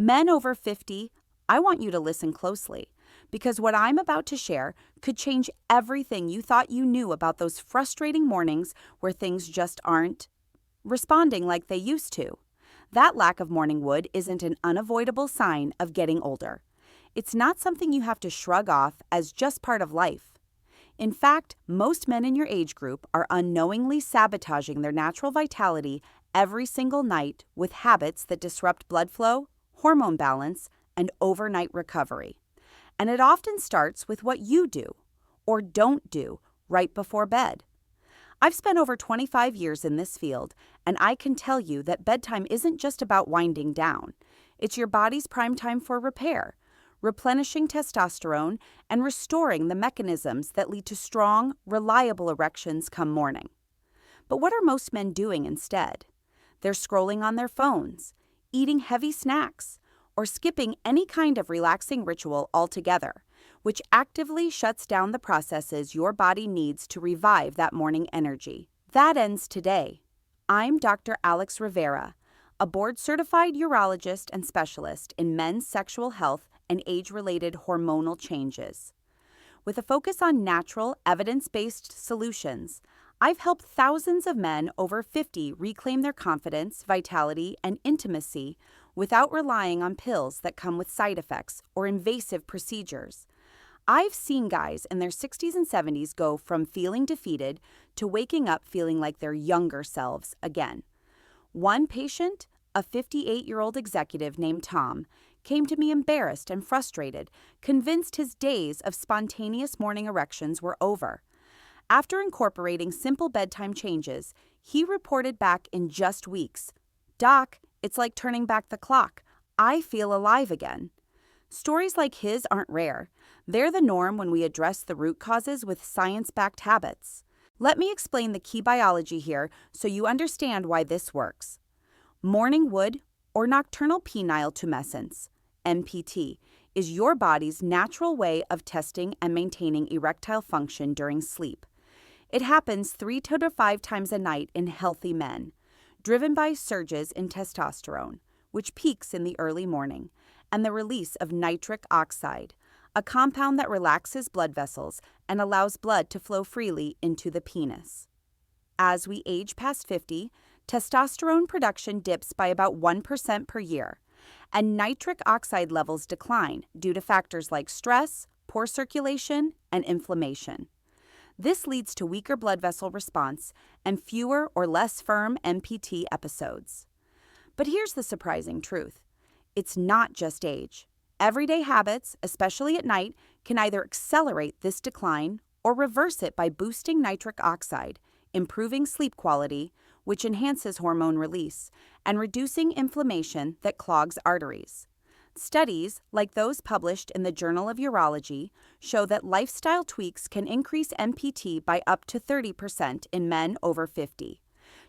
Men over 50, I want you to listen closely, because what I'm about to share could change everything you thought you knew about those frustrating mornings where things just aren't responding like they used to. That lack of morning wood isn't an unavoidable sign of getting older. It's not something you have to shrug off as just part of life. In fact, most men in your age group are unknowingly sabotaging their natural vitality every single night with habits that disrupt blood flow, hormone balance, and overnight recovery. And it often starts with what you do or don't do right before bed. I've spent over 25 years in this field, and I can tell you that bedtime isn't just about winding down. It's your body's prime time for repair, replenishing testosterone, and restoring the mechanisms that lead to strong, reliable erections come morning. But what are most men doing instead? They're scrolling on their phones, eating heavy snacks, or skipping any kind of relaxing ritual altogether, which actively shuts down the processes your body needs to revive that morning energy. That ends today. I'm Dr. Alex Rivera, a board-certified urologist and specialist in men's sexual health and age-related hormonal changes. With a focus on natural, evidence-based solutions, I've helped thousands of men over 50 reclaim their confidence, vitality, and intimacy without relying on pills that come with side effects or invasive procedures. I've seen guys in their 60s and 70s go from feeling defeated to waking up feeling like their younger selves again. One patient, a 58-year-old executive named Tom, came to me embarrassed and frustrated, convinced his days of spontaneous morning erections were over. After incorporating simple bedtime changes, he reported back in just weeks, "Doc, it's like turning back the clock. I feel alive again." Stories like his aren't rare. They're the norm when we address the root causes with science-backed habits. Let me explain the key biology here so you understand why this works. Morning wood, or nocturnal penile tumescence, NPT, is your body's natural way of testing and maintaining erectile function during sleep. It happens 3 to 5 times a night in healthy men, driven by surges in testosterone, which peaks in the early morning, and the release of nitric oxide, a compound that relaxes blood vessels and allows blood to flow freely into the penis. As we age past 50, testosterone production dips by about 1% per year, and nitric oxide levels decline due to factors like stress, poor circulation, and inflammation. This leads to weaker blood vessel response and fewer or less firm NPT episodes. But here's the surprising truth. It's not just age. Everyday habits, especially at night, can either accelerate this decline or reverse it by boosting nitric oxide, improving sleep quality, which enhances hormone release, and reducing inflammation that clogs arteries. Studies, like those published in the Journal of Urology, show that lifestyle tweaks can increase NPT by up to 30% in men over 50,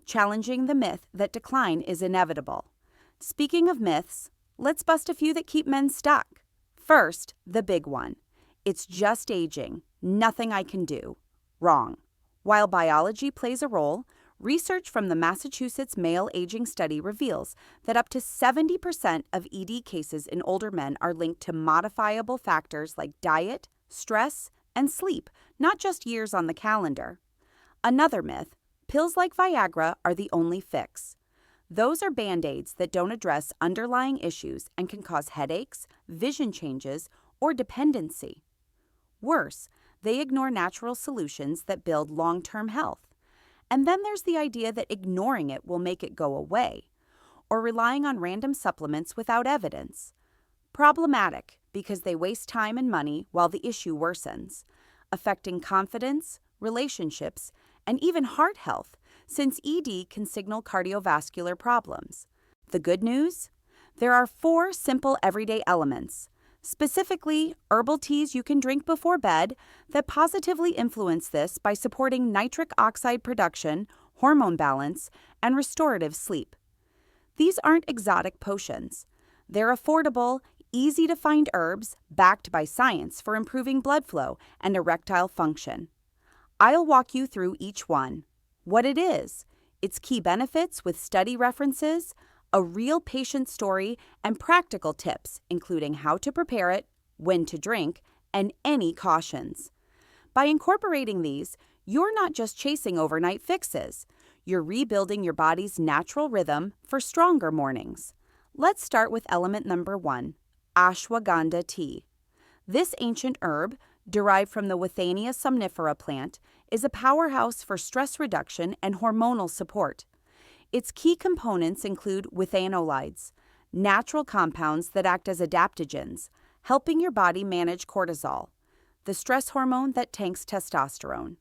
challenging the myth that decline is inevitable. Speaking of myths, let's bust a few that keep men stuck. First, the big one. It's just aging. Nothing I can do. Wrong. While biology plays a role, research from the Massachusetts Male Aging Study reveals that up to 70% of ED cases in older men are linked to modifiable factors like diet, stress, and sleep, not just years on the calendar. Another myth, pills like Viagra are the only fix. Those are Band-Aids that don't address underlying issues and can cause headaches, vision changes, or dependency. Worse, they ignore natural solutions that build long-term health. And then there's the idea that ignoring it will make it go away, or relying on random supplements without evidence. Problematic because they waste time and money while the issue worsens, affecting confidence, relationships, and even heart health, since ED can signal cardiovascular problems. The good news? There are 4 simple everyday elements, specifically herbal teas you can drink before bed, that positively influence this by supporting nitric oxide production, hormone balance, and restorative sleep. These aren't exotic potions. They're affordable, easy-to-find herbs backed by science for improving blood flow and erectile function. I'll walk you through each one, what it is, its key benefits with study references, a real patient story, and practical tips, including how to prepare it, when to drink, and any cautions. By incorporating these, you're not just chasing overnight fixes. You're rebuilding your body's natural rhythm for stronger mornings. Let's start with element number 1, ashwagandha tea. This ancient herb, derived from the Withania somnifera plant, is a powerhouse for stress reduction and hormonal support. Its key components include withanolides, natural compounds that act as adaptogens, helping your body manage cortisol, the stress hormone that tanks testosterone.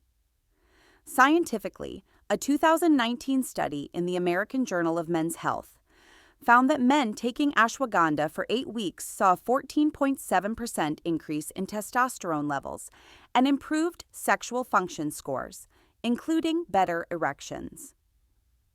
Scientifically, a 2019 study in the American Journal of Men's Health found that men taking ashwagandha for 8 weeks saw a 14.7% increase in testosterone levels and improved sexual function scores, including better erections.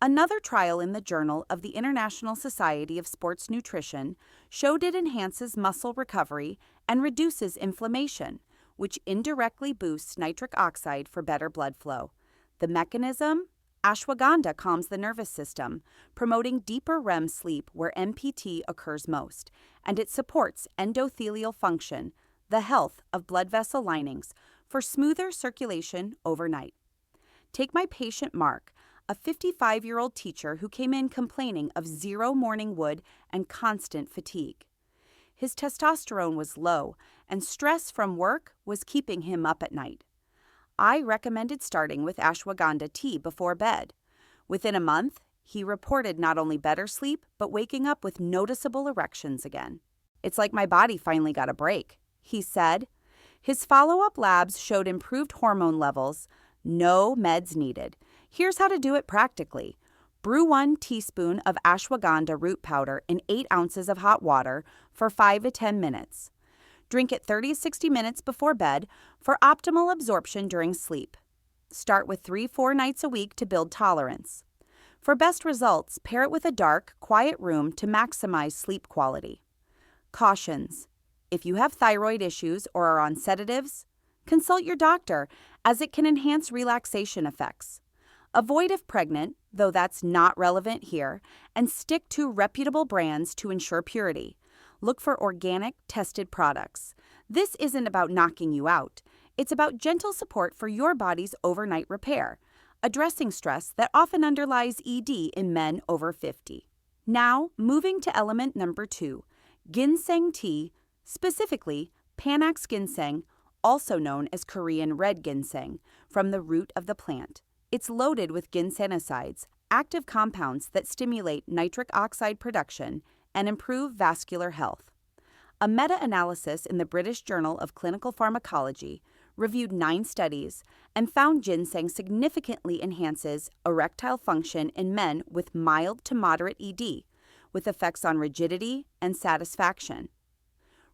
Another trial in the Journal of the International Society of Sports Nutrition showed it enhances muscle recovery and reduces inflammation, which indirectly boosts nitric oxide for better blood flow. The mechanism? Ashwagandha calms the nervous system, promoting deeper REM sleep where MPT occurs most, and it supports endothelial function, the health of blood vessel linings, for smoother circulation overnight. Take my patient Mark, a 55-year-old teacher who came in complaining of zero morning wood and constant fatigue. His testosterone was low, and stress from work was keeping him up at night. I recommended starting with ashwagandha tea before bed. Within a month, he reported not only better sleep, but waking up with noticeable erections again. "It's like my body finally got a break," he said. His follow-up labs showed improved hormone levels, no meds needed. Here's how to do it practically. Brew 1 teaspoon of ashwagandha root powder in 8 ounces of hot water for 5 to 10 minutes. Drink it 30 to 60 minutes before bed for optimal absorption during sleep. Start with 3-4 nights a week to build tolerance. For best results, pair it with a dark, quiet room to maximize sleep quality. Cautions: if you have thyroid issues or are on sedatives, consult your doctor, as it can enhance relaxation effects. Avoid if pregnant, though that's not relevant here, and stick to reputable brands to ensure purity. Look for organic, tested products. This isn't about knocking you out. It's about gentle support for your body's overnight repair, addressing stress that often underlies ED in men over 50. Now, moving to element number 2, ginseng tea, specifically Panax ginseng, also known as Korean red ginseng, from the root of the plant. It's loaded with ginsenosides, active compounds that stimulate nitric oxide production and improve vascular health. A meta-analysis in the British Journal of Clinical Pharmacology reviewed 9 studies and found ginseng significantly enhances erectile function in men with mild to moderate ED, with effects on rigidity and satisfaction.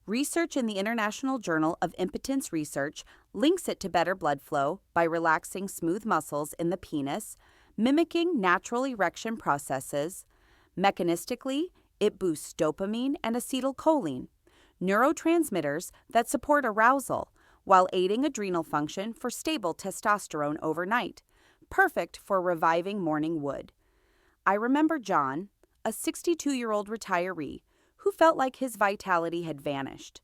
Research in the International Journal of Impotence Research links it to better blood flow by relaxing smooth muscles in the penis, mimicking natural erection processes. Mechanistically, it boosts dopamine and acetylcholine, neurotransmitters that support arousal, while aiding adrenal function for stable testosterone overnight, perfect for reviving morning wood. I remember John, a 62-year-old retiree, who felt like his vitality had vanished.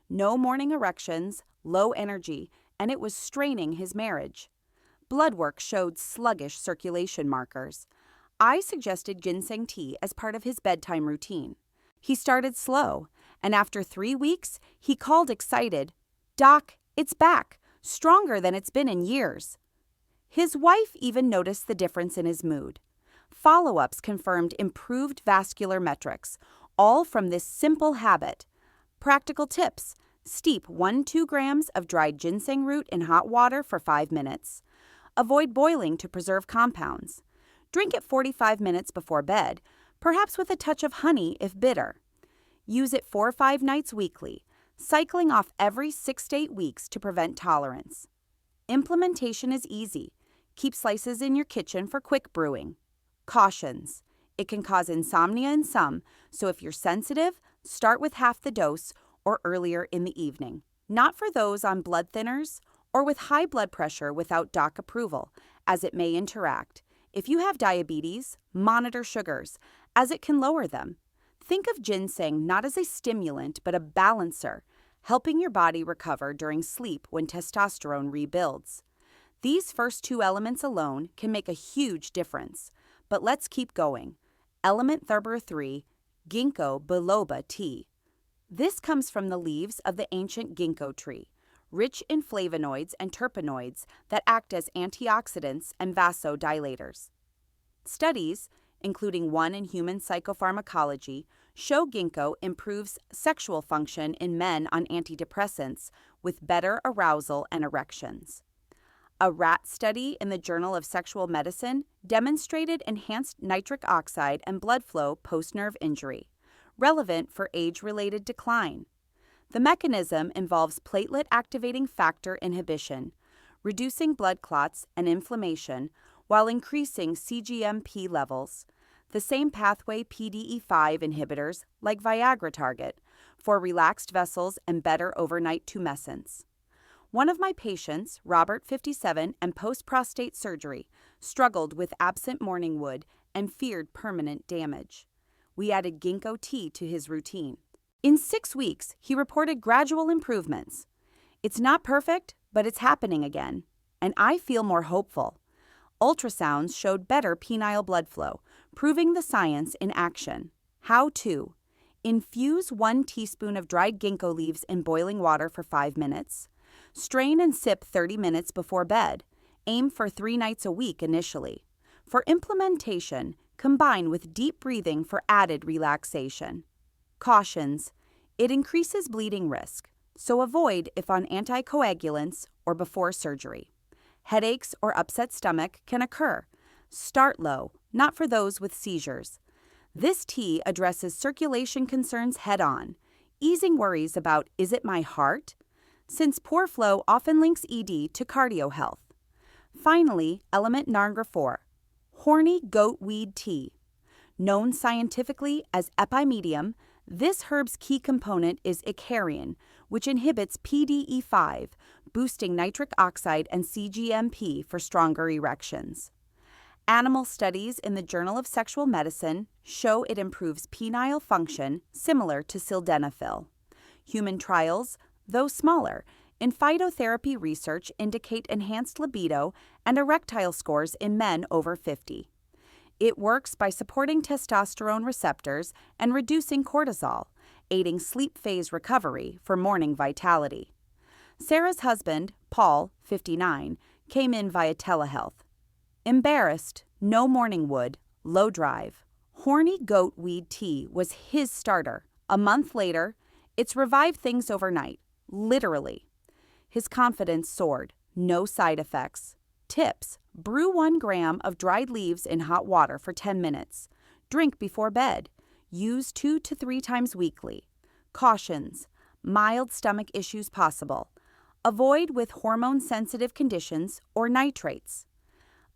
No morning erections, low energy, and it was straining his marriage. Blood work showed sluggish circulation markers. I suggested ginseng tea as part of his bedtime routine. He started slow, and after 3 weeks, he called excited, "Doc, it's back, stronger than it's been in years." His wife even noticed the difference in his mood. Follow-ups confirmed improved vascular metrics, all from this simple habit. Practical tips: steep 1-2 grams of dried ginseng root in hot water for 5 minutes. Avoid boiling to preserve compounds. Drink it 45 minutes before bed, perhaps with a touch of honey if bitter. Use it 4 or 5 nights weekly, cycling off every 6 to 8 weeks to prevent tolerance. Implementation is easy. Keep slices in your kitchen for quick brewing. Cautions: it can cause insomnia in some, so if you're sensitive, start with half the dose or earlier in the evening. Not for those on blood thinners or with high blood pressure without doc approval, as it may interact. If you have diabetes, monitor sugars, as it can lower them. Think of ginseng not as a stimulant but a balancer, helping your body recover during sleep when testosterone rebuilds. These first two elements alone can make a huge difference, but let's keep going. Element number 3, ginkgo biloba tea. This comes from the leaves of the ancient ginkgo tree, rich in flavonoids and terpenoids that act as antioxidants and vasodilators. Studies, including one in human psychopharmacology, show ginkgo improves sexual function in men on antidepressants with better arousal and erections. A rat study in the Journal of Sexual Medicine demonstrated enhanced nitric oxide and blood flow post-nerve injury, relevant for age-related decline. The mechanism involves platelet-activating factor inhibition, reducing blood clots and inflammation while increasing CGMP levels, the same pathway PDE5 inhibitors like Viagra target for relaxed vessels and better overnight tumescence. One of my patients, Robert, 57, and post-prostate surgery, struggled with absent morning wood and feared permanent damage. We added ginkgo tea to his routine. In 6 weeks, he reported gradual improvements. It's not perfect, but it's happening again, and I feel more hopeful. Ultrasounds showed better penile blood flow, proving the science in action. How to: infuse 1 teaspoon of dried ginkgo leaves in boiling water for 5 minutes. Strain and sip 30 minutes before bed. Aim for 3 nights a week initially. For implementation, combine with deep breathing for added relaxation. Cautions: it increases bleeding risk, so avoid if on anticoagulants or before surgery. Headaches or upset stomach can occur. Start low, not for those with seizures. This tea addresses circulation concerns head-on, easing worries about is it my heart? Since poor flow often links ED to cardio health. Finally, element number 4, horny goatweed tea. Known scientifically as epimedium, this herb's key component is icariin, which inhibits PDE5, boosting nitric oxide and CGMP for stronger erections. Animal studies in the Journal of Sexual Medicine show it improves penile function similar to sildenafil. Human trials, though smaller, in phytotherapy research indicate enhanced libido and erectile scores in men over 50. It works by supporting testosterone receptors and reducing cortisol, aiding sleep phase recovery for morning vitality. Sarah's husband, Paul, 59, came in via telehealth. Embarrassed, no morning wood, low drive. Horny goatweed tea was his starter. A month later, it's revived things overnight, literally. His confidence soared, no side effects. Tips: brew 1 gram of dried leaves in hot water for 10 minutes. Drink before bed. Use 2 to 3 times weekly. Cautions: mild stomach issues possible. Avoid with hormone-sensitive conditions or nitrates.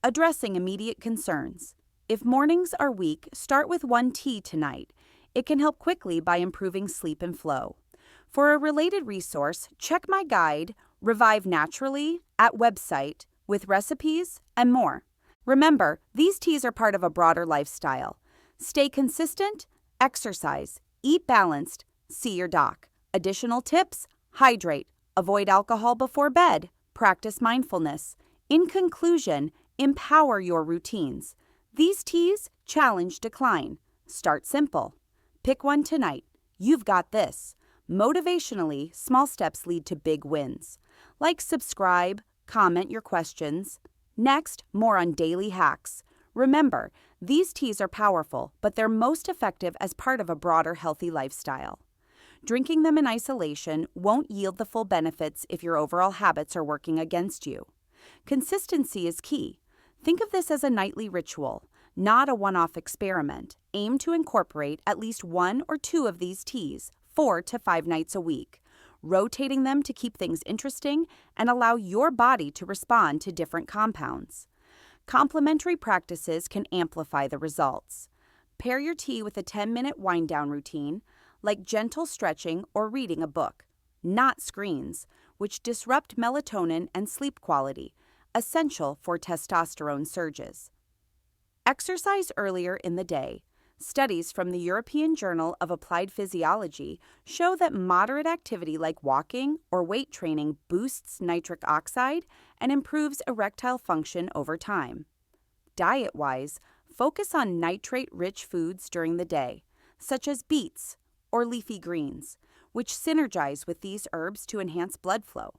Addressing immediate concerns. If mornings are weak, start with 1 tea tonight. It can help quickly by improving sleep and flow. For a related resource, check my guide, Revive Naturally, at website with recipes and more. Remember, these teas are part of a broader lifestyle. Stay consistent, exercise, eat balanced, see your doc. Additional tips: hydrate, avoid alcohol before bed, practice mindfulness. In conclusion, empower your routines. These teas challenge decline. Start simple. Pick one tonight. You've got this. Motivationally, small steps lead to big wins. Like, subscribe, comment your questions. Next, more on daily hacks. Remember, these teas are powerful, but they're most effective as part of a broader healthy lifestyle. Drinking them in isolation won't yield the full benefits if your overall habits are working against you. Consistency is key. Think of this as a nightly ritual, not a one-off experiment. Aim to incorporate at least 1 or 2 of these teas 4 to 5 nights a week, rotating them to keep things interesting and allow your body to respond to different compounds. Complementary practices can amplify the results. Pair your tea with a 10-minute wind-down routine, like gentle stretching or reading a book, not screens, which disrupt melatonin and sleep quality, essential for testosterone surges. Exercise earlier in the day. Studies from the European Journal of Applied Physiology show that moderate activity like walking or weight training boosts nitric oxide and improves erectile function over time. Diet-wise, focus on nitrate-rich foods during the day, such as beets or leafy greens, which synergize with these herbs to enhance blood flow.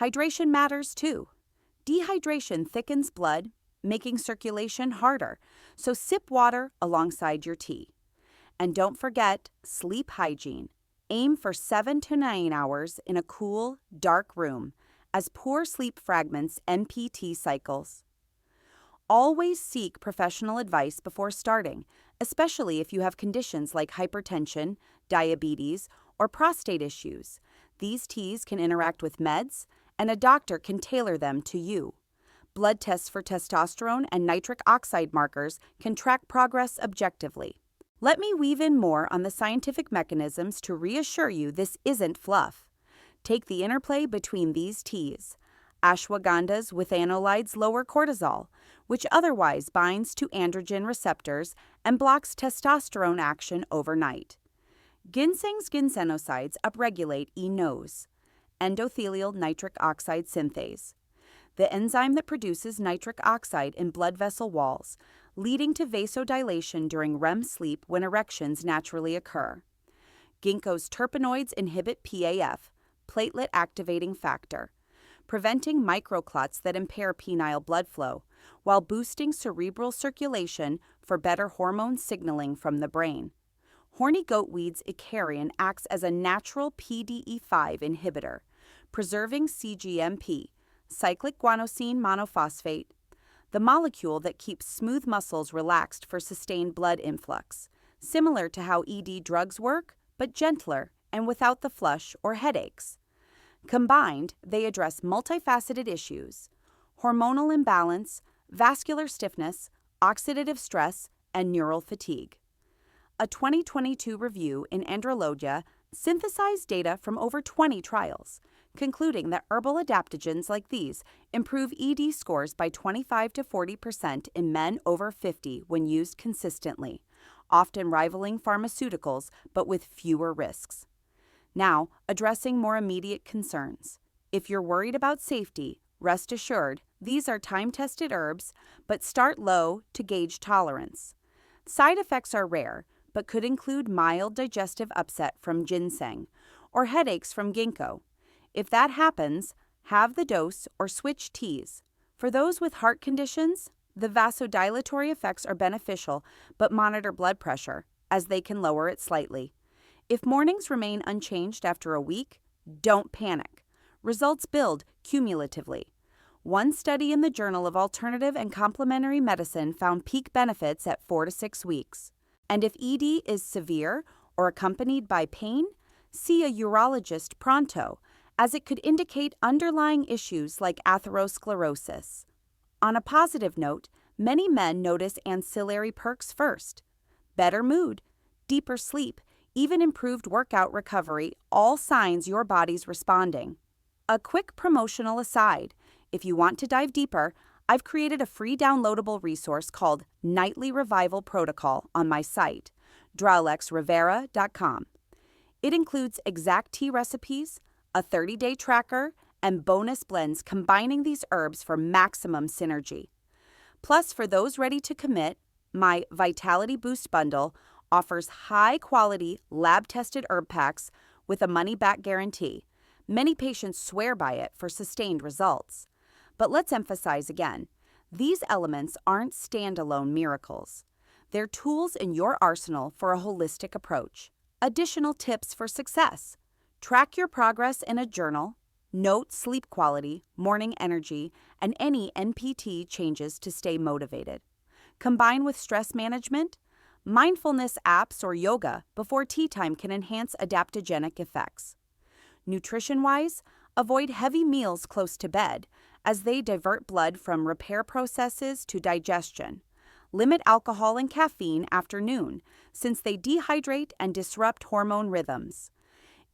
Hydration matters too. Dehydration thickens blood, making circulation harder, so sip water alongside your tea. And don't forget sleep hygiene. Aim for 7 to 9 hours in a cool, dark room, as poor sleep fragments NPT cycles. Always seek professional advice before starting, especially if you have conditions like hypertension, diabetes, or prostate issues. These teas can interact with meds, and a doctor can tailor them to you. Blood tests for testosterone and nitric oxide markers can track progress objectively. Let me weave in more on the scientific mechanisms to reassure you this isn't fluff. Take the interplay between these teas. Ashwagandha's withanolides lower cortisol, which otherwise binds to androgen receptors and blocks testosterone action overnight. Ginseng's ginsenosides upregulate E-NOS, endothelial nitric oxide synthase, the enzyme that produces nitric oxide in blood vessel walls, leading to vasodilation during REM sleep when erections naturally occur. Ginkgo's terpenoids inhibit PAF, platelet activating factor, preventing microclots that impair penile blood flow, while boosting cerebral circulation for better hormone signaling from the brain. Horny goatweed's icarian acts as a natural PDE5 inhibitor, preserving CGMP, cyclic guanosine monophosphate, the molecule that keeps smooth muscles relaxed for sustained blood influx, similar to how ED drugs work, but gentler and without the flush or headaches. Combined, they address multifaceted issues: hormonal imbalance, vascular stiffness, oxidative stress, and neural fatigue. A 2022 review in Andrologia synthesized data from over 20 trials, concluding that herbal adaptogens like these improve ED scores by 25 to 40% in men over 50 when used consistently, often rivaling pharmaceuticals but with fewer risks. Now, addressing more immediate concerns. If you're worried about safety, rest assured, these are time-tested herbs, but start low to gauge tolerance. Side effects are rare, but could include mild digestive upset from ginseng or headaches from ginkgo. If that happens, halve the dose or switch teas. For those with heart conditions, the vasodilatory effects are beneficial, but monitor blood pressure, as they can lower it slightly. If mornings remain unchanged after a week, don't panic. Results build cumulatively. One study in the Journal of Alternative and Complementary Medicine found peak benefits at 4 to 6 weeks. And if ED is severe or accompanied by pain, see a urologist pronto, as it could indicate underlying issues like atherosclerosis. On a positive note, many men notice ancillary perks first: better mood, deeper sleep, even improved workout recovery, all signs your body's responding. A quick promotional aside: if you want to dive deeper, I've created a free downloadable resource called Nightly Revival Protocol on my site, dralexrivera.com. It includes exact tea recipes, a 30-day tracker, and bonus blends combining these herbs for maximum synergy. Plus, for those ready to commit, my Vitality Boost Bundle offers high-quality, lab-tested herb packs with a money-back guarantee. Many patients swear by it for sustained results. But let's emphasize again, these elements aren't standalone miracles. They're tools in your arsenal for a holistic approach. Additional tips for success: track your progress in a journal, note sleep quality, morning energy, and any NPT changes to stay motivated. Combine with stress management. Mindfulness apps or yoga before tea time can enhance adaptogenic effects. Nutrition-wise, avoid heavy meals close to bed, as they divert blood from repair processes to digestion. Limit alcohol and caffeine after noon, since they dehydrate and disrupt hormone rhythms.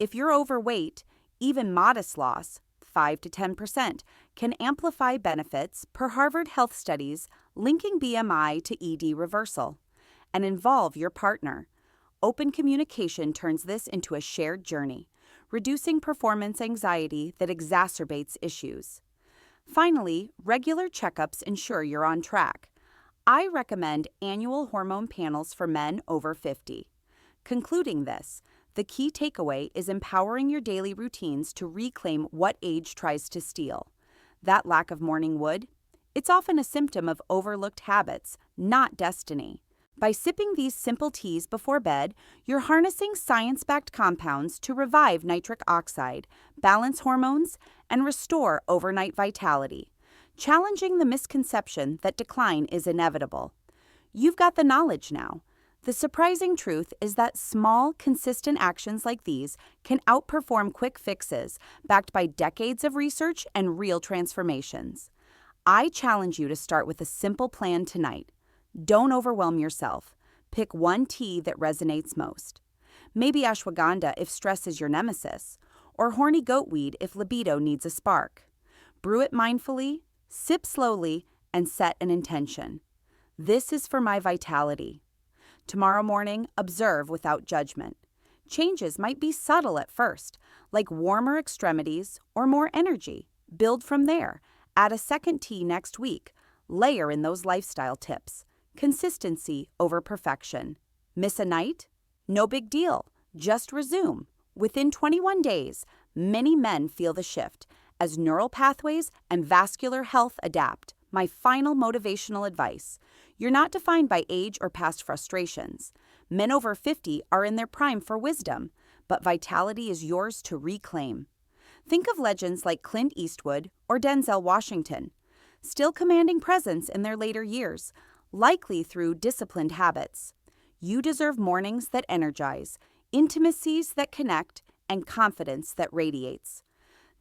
If you're overweight, even modest loss, 5 to 10%, can amplify benefits per Harvard Health Studies linking BMI to ED reversal. and involve your partner. Open communication turns this into a shared journey, reducing performance anxiety that exacerbates issues. Finally, regular checkups ensure you're on track. I recommend annual hormone panels for men over 50. Concluding this, the key takeaway is empowering your daily routines to reclaim what age tries to steal. That lack of morning wood? It's often a symptom of overlooked habits, not destiny. By sipping these simple teas before bed, you're harnessing science-backed compounds to revive nitric oxide, balance hormones, and restore overnight vitality, challenging the misconception that decline is inevitable. You've got the knowledge now. The surprising truth is that small, consistent actions like these can outperform quick fixes backed by decades of research and real transformations. I challenge you to start with a simple plan tonight. Don't overwhelm yourself. Pick one tea that resonates most. Maybe ashwagandha if stress is your nemesis, or horny goatweed if libido needs a spark. Brew it mindfully, sip slowly, and set an intention. This is for my vitality. Tomorrow morning, observe without judgment. Changes might be subtle at first, like warmer extremities or more energy. Build from there. Add a second tea next week. Layer in those lifestyle tips. Consistency over perfection. Miss a night? No big deal. Just resume. Within 21 days, many men feel the shift as neural pathways and vascular health adapt. My final motivational advice: you're not defined by age or past frustrations. Men over 50 are in their prime for wisdom, but vitality is yours to reclaim. Think of legends like Clint Eastwood or Denzel Washington, still commanding presence in their later years, likely through disciplined habits. You deserve mornings that energize, intimacies that connect, and confidence that radiates.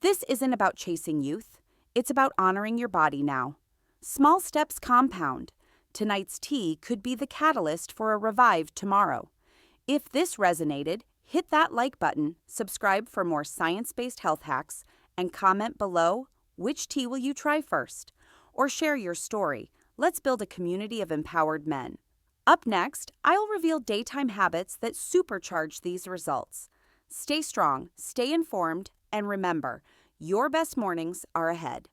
This isn't about chasing youth. It's about honoring your body now. Small steps compound. Tonight's tea could be the catalyst for a revived tomorrow. If this resonated, hit that like button, subscribe for more science-based health hacks, and comment below which tea will you try first, or share your story. Let's build a community of empowered men. Up next, I'll reveal daytime habits that supercharge these results. Stay strong, stay informed, and remember, your best mornings are ahead.